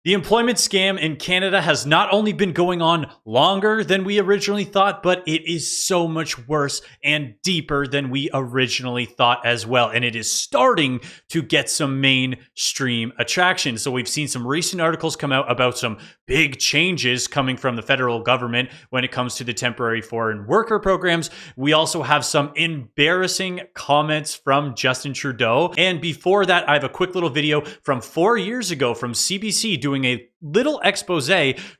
The employment scam in Canada has not only been going on longer than we originally thought, but it is so much worse and deeper than we originally thought as well. And it is starting to get some mainstream attraction. So we've seen some recent articles come out about some big changes coming from the federal government when it comes to the temporary foreign worker programs. We also have some embarrassing comments from Justin Trudeau. And before that, I have a quick little video from 4 years ago from CBC doing a little expose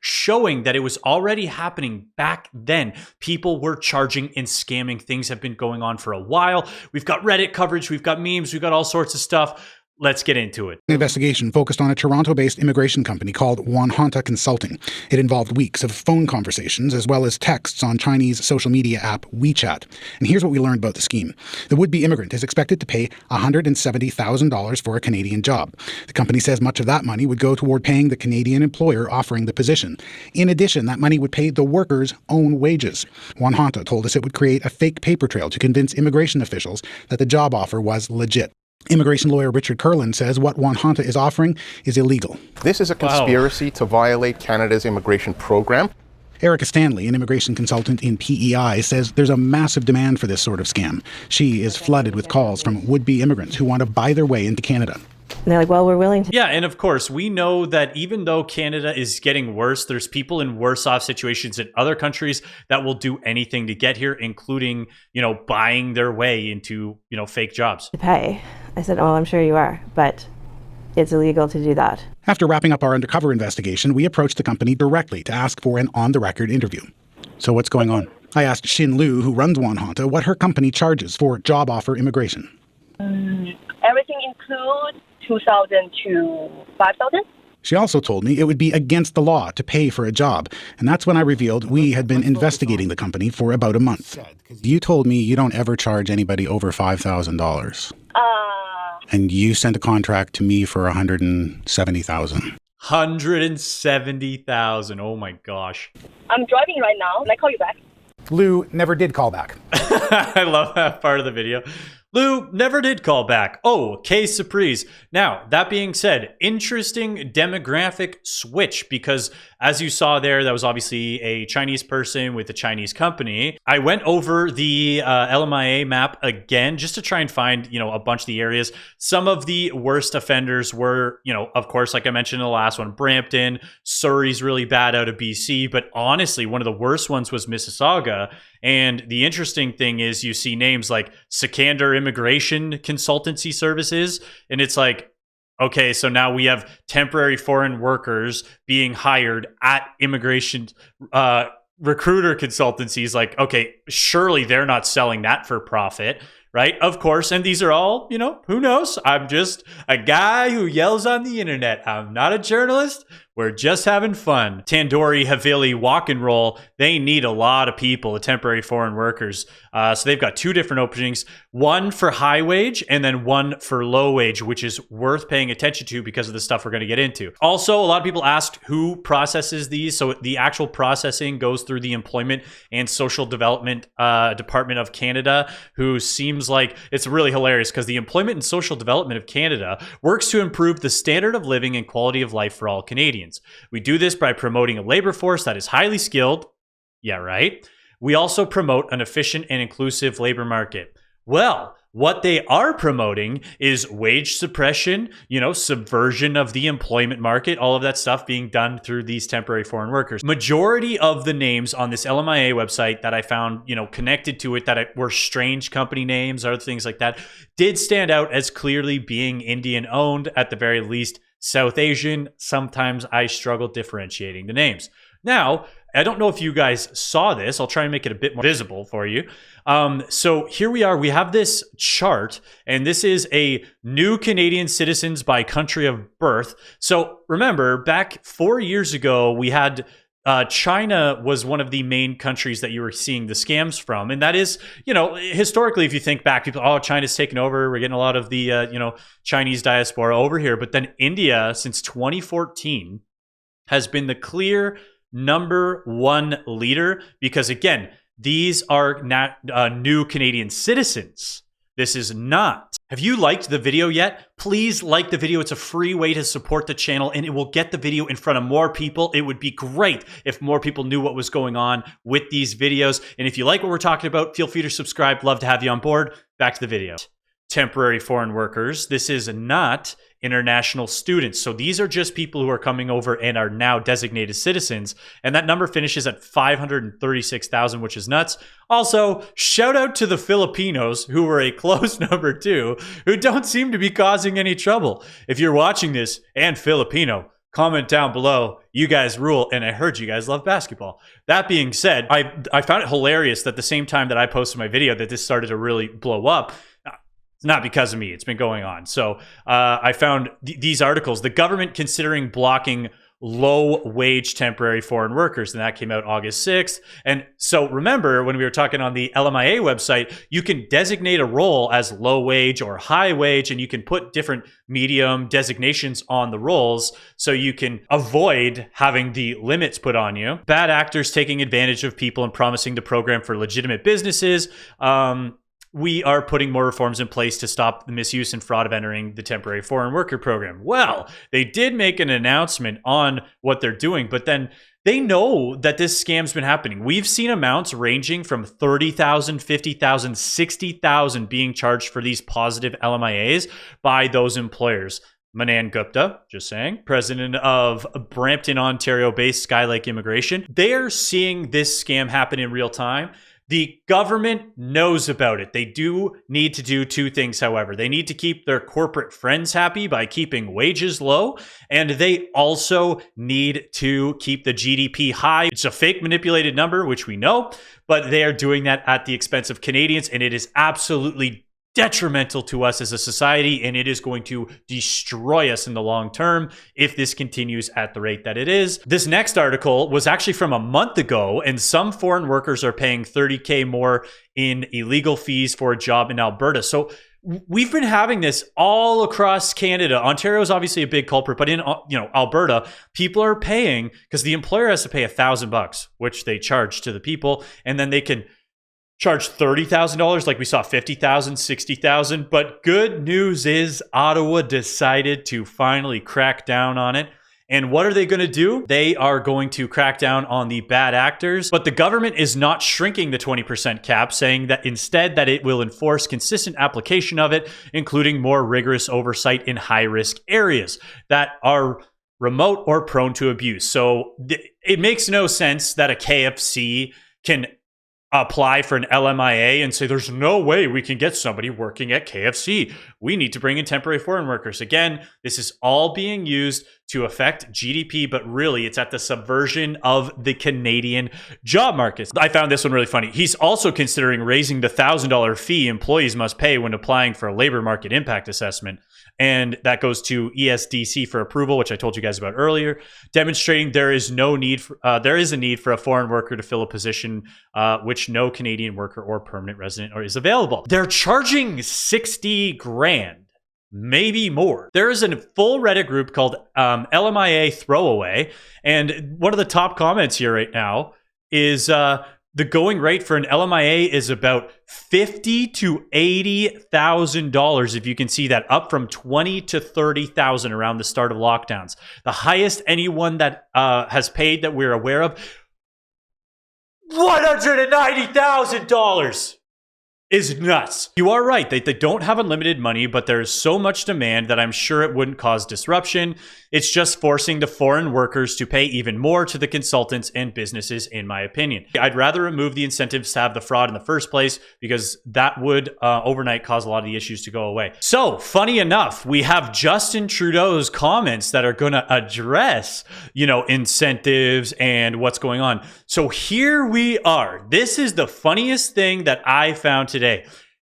showing that it was already happening back then. People were charging and scamming. Things have been going on for a while. We've got Reddit coverage, we've got memes, we've got all sorts of stuff. Let's get into it. The investigation focused on a Toronto-based immigration company called Wanhanta Consulting. It involved weeks of phone conversations as well as texts on Chinese social media app WeChat. And here's what we learned about the scheme. The would-be immigrant is expected to pay $170,000 for a Canadian job. The company says much of that money would go toward paying the Canadian employer offering the position. In addition, that money would pay the worker's own wages. Wanhanta told us it would create a fake paper trail to convince immigration officials that the job offer was legit. Immigration lawyer Richard Kurland says what Wanhanta is offering is illegal. This is a conspiracy to violate Canada's immigration program. Erica Stanley, an immigration consultant in PEI, says there's a massive demand for this sort of scam. She is flooded with calls from would-be immigrants who want to buy their way into Canada. And they're like, well, we're willing to. Yeah, and of course, we know that even though Canada is getting worse, there's people in worse off situations in other countries that will do anything to get here, including, buying their way into, fake jobs. To pay. I said, oh, I'm sure you are, but it's illegal to do that. After wrapping up our undercover investigation, we approached the company directly to ask for an on-the-record interview. So what's going on? I asked Xin Lu, who runs Wanhanta, what her company charges for job offer immigration. Everything includes 2,000 to 5,000. She also told me it would be against the law to pay for a job, and that's when I revealed we had been investigating the company for about a month. You told me you don't ever charge anybody over $5,000. And you sent a contract to me for $170,000. $170,000. Oh my gosh. I'm driving right now. Can I call you back? Lou never did call back. I love that part of the video. Lou never did call back. Oh, case surprise. Now, that being said, interesting demographic switch, because as you saw there, that was obviously a Chinese person with a Chinese company. I went over the LMIA map again just to try and find, a bunch of the areas. Some of the worst offenders were, of course, like I mentioned in the last one, Brampton. Surrey's really bad out of BC, but honestly, one of the worst ones was Mississauga. And the interesting thing is you see names like Sikander Immigration Consultancy Services, and it's like, okay, so now we have temporary foreign workers being hired at immigration recruiter consultancies. Like, okay, surely they're not selling that for profit, right? Of course. And these are all, who knows? I'm just a guy who yells on the internet. I'm not a journalist. We're just having fun. Tandoori Havili Walk and Roll, they need a lot of people, the temporary foreign workers. So they've got two different openings, one for high wage and then one for low wage, which is worth paying attention to because of the stuff we're going to get into. Also, a lot of people asked who processes these. So the actual processing goes through the Employment and Social Development Department of Canada, who seems like it's really hilarious because the Employment and Social Development of Canada works to improve the standard of living and quality of life for all Canadians. We do this by promoting a labor force that is highly skilled. Yeah, right. We also promote an efficient and inclusive labor market. Well, what they are promoting is wage suppression, subversion of the employment market, all of that stuff being done through these temporary foreign workers. Majority of the names on this LMIA website that I found, connected to it that were strange company names or things like that did stand out as clearly being Indian owned, at the very least South Asian. Sometimes I struggle differentiating the names. Now, I don't know if you guys saw this. I'll try and make it a bit more visible for you. So here we are. We have this chart, and this is a new Canadian citizens by country of birth. So remember, back 4 years ago, we had China was one of the main countries that you were seeing the scams from. And that is, historically, if you think back, people, oh, China's taken over. We're getting a lot of the, Chinese diaspora over here. But then India, since 2014, has been the clear number one leader because, again, these are not new Canadian citizens. This is not Have you liked the video yet? Please like the video. It's a free way to support the channel and it will get the video in front of more people. It would be great if more people knew what was going on with these videos. And if you like what we're talking about, feel free to subscribe. Love to have you on board. Back to the video. Temporary foreign workers. This is not international students. So these are just people who are coming over and are now designated citizens. And that number finishes at 536,000, which is nuts. Also, shout out to the Filipinos, who were a close number 2, who don't seem to be causing any trouble. If you're watching this and Filipino, comment down below. You guys rule, and I heard you guys love basketball. That being said, I found it hilarious that the same time that I posted my video that this started to really blow up. It's not because of me. It's been going on. So I found these articles, the government considering blocking low-wage temporary foreign workers, and that came out August 6th. And so remember, when we were talking on the LMIA website, you can designate a role as low-wage or high-wage, and you can put different medium designations on the roles so you can avoid having the limits put on you. Bad actors taking advantage of people and promising the program for legitimate businesses. We are putting more reforms in place to stop the misuse and fraud of entering the temporary foreign worker program. Well, they did make an announcement on what they're doing, but then they know that this scam's been happening. We've seen amounts ranging from 30,000, 50,000, 60,000 being charged for these positive LMIAs by those employers. Manan Gupta, just saying, president of Brampton, Ontario-based Skylake Immigration. They're seeing this scam happen in real time. The government knows about it. They do need to do 2 things, however. They need to keep their corporate friends happy by keeping wages low, and they also need to keep the GDP high. It's a fake manipulated number, which we know, but they are doing that at the expense of Canadians, and it is absolutely detrimental to us as a society, and it is going to destroy us in the long term if this continues at the rate that it is. This next article was actually from a month ago, and some foreign workers are paying $30,000 more in illegal fees for a job in Alberta. So we've been having this all across Canada. Ontario is obviously a big culprit, but in Alberta, people are paying because the employer has to pay $1,000, which they charge to the people, and then they can charge $30,000, like we saw 50,000, 60,000. But good news is Ottawa decided to finally crack down on it. And what are they going to do? They are going to crack down on the bad actors. But the government is not shrinking the 20% cap, saying that instead that it will enforce consistent application of it, including more rigorous oversight in high-risk areas that are remote or prone to abuse. So it makes no sense that a KFC can apply for an LMIA and say, there's no way we can get somebody working at KFC. We need to bring in temporary foreign workers. Again, this is all being used to affect GDP, but really it's at the subversion of the Canadian job market. I found this one really funny. He's also considering raising the $1,000 fee employees must pay when applying for a labor market impact assessment. And that goes to ESDC for approval, which I told you guys about earlier, demonstrating there is a need for a foreign worker to fill a position which no Canadian worker or permanent resident is available. They're charging 60 grand, maybe more. There is a full Reddit group called LMIA Throwaway, and one of the top comments here right now is the going rate for an LMIA is about $50,000 to $80,000. If you can see that, up from $20,000 to $30,000 around the start of lockdowns. The highest anyone that has paid that we're aware of, $190,000 is nuts. You are right. They don't have unlimited money, but there's so much demand that I'm sure it wouldn't cause disruption. It's just forcing the foreign workers to pay even more to the consultants and businesses, in my opinion. I'd rather remove the incentives to have the fraud in the first place, because that would overnight cause a lot of the issues to go away. So, funny enough, we have Justin Trudeau's comments that are going to address, incentives and what's going on. So here we are. This is the funniest thing that I found today.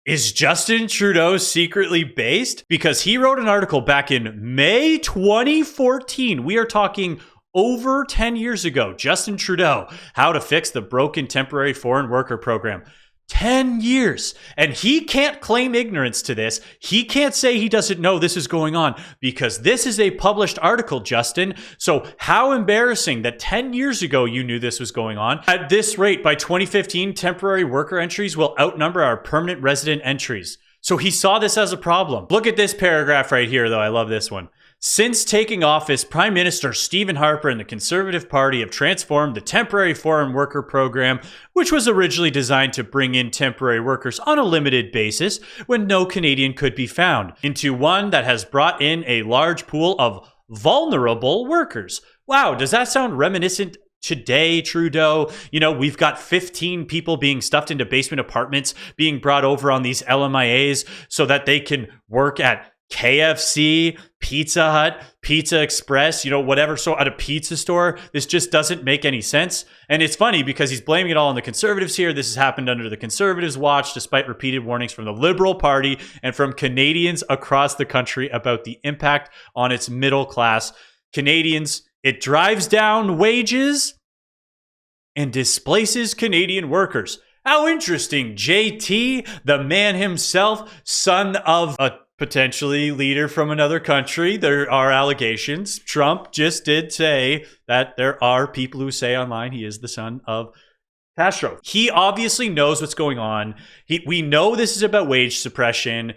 Is Justin Trudeau secretly based? Because he wrote an article back in May 2014. We are talking over 10 years ago. Justin Trudeau, how to fix the broken temporary foreign worker program. 10 years. And he can't claim ignorance to this. He can't say he doesn't know this is going on, because this is a published article, Justin. So how embarrassing that 10 years ago you knew this was going on. At this rate, by 2015, temporary worker entries will outnumber our permanent resident entries. So he saw this as a problem. Look at this paragraph right here, though. I love this one. Since taking office, Prime Minister Stephen Harper and the Conservative Party have transformed the temporary foreign worker program, which was originally designed to bring in temporary workers on a limited basis when no Canadian could be found, into one that has brought in a large pool of vulnerable workers. Wow, does that sound reminiscent today, Trudeau? You know, we've got 15 people being stuffed into basement apartments, being brought over on these LMIAs so that they can work at KFC, Pizza Hut, Pizza Express, you know, whatever, so at a pizza store. This just doesn't make any sense. And it's funny because he's blaming it all on the Conservatives here. This has happened under the Conservatives' watch, despite repeated warnings from the Liberal Party and from Canadians across the country about the impact on its middle class Canadians. It drives down wages and displaces Canadian workers. How interesting. JT, the man himself, son of a potentially leader from another country. There are allegations. Trump just did say that there are people who say online he is the son of Castro. He obviously knows what's going on. We know this is about wage suppression.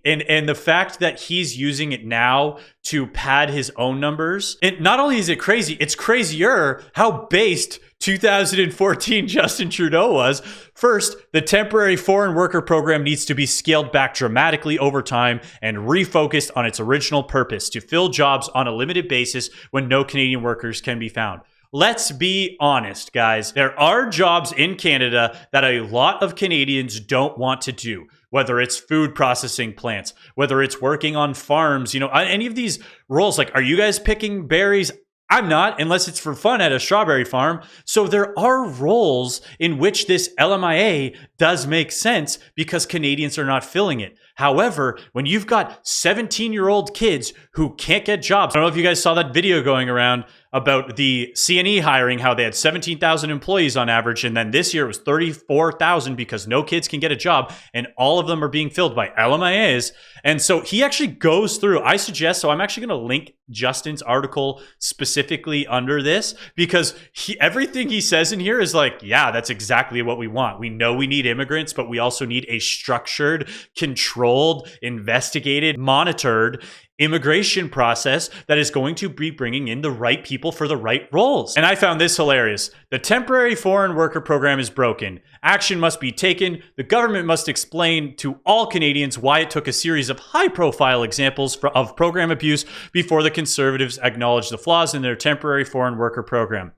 And the fact that he's using it now to pad his own numbers. And not only is it crazy, it's crazier how based 2014 Justin Trudeau was. First, the temporary foreign worker program needs to be scaled back dramatically over time and refocused on its original purpose to fill jobs on a limited basis when no Canadian workers can be found. Let's be honest, guys. There are jobs in Canada that a lot of Canadians don't want to do, whether it's food processing plants, whether it's working on farms, you know, any of these roles. Like, are you guys picking berries? I'm not, unless it's for fun at a strawberry farm. So there are roles in which this LMIA does make sense because Canadians are not filling it. However, when you've got 17-year-old kids who can't get jobs, I don't know if you guys saw that video going around about the CNE hiring, how they had 17,000 employees on average, and then this year it was 34,000 because no kids can get a job, and all of them are being filled by LMIAs. And so he actually goes through, I suggest, so I'm actually going to link Justin's article specifically under this, because everything he says in here is like, yeah, that's exactly what we want. We know we need immigrants, but we also need a structured, controlled, investigated, monitored immigration process that is going to be bringing in the right people for the right roles. And I found this hilarious. The temporary foreign worker program is broken. Action must be taken. The government must explain to all Canadians why it took a series of high-profile examples of program abuse before the Conservatives acknowledged the flaws in their temporary foreign worker program.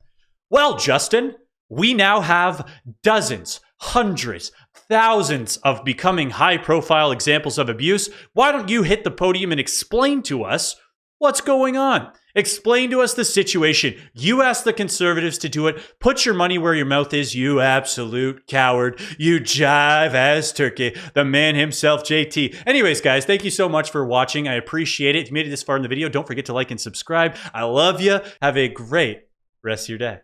Well, Justin, we now have dozens, hundreds, thousands of becoming high-profile examples of abuse. Why don't you hit the podium and explain to us what's going on? Explain to us the situation. You asked the Conservatives to do it. Put your money where your mouth is, you absolute coward. You jive-ass turkey. The man himself, JT. Anyways, guys, thank you so much for watching. I appreciate it. If you made it this far in the video, don't forget to like and subscribe. I love you. Have a great rest of your day.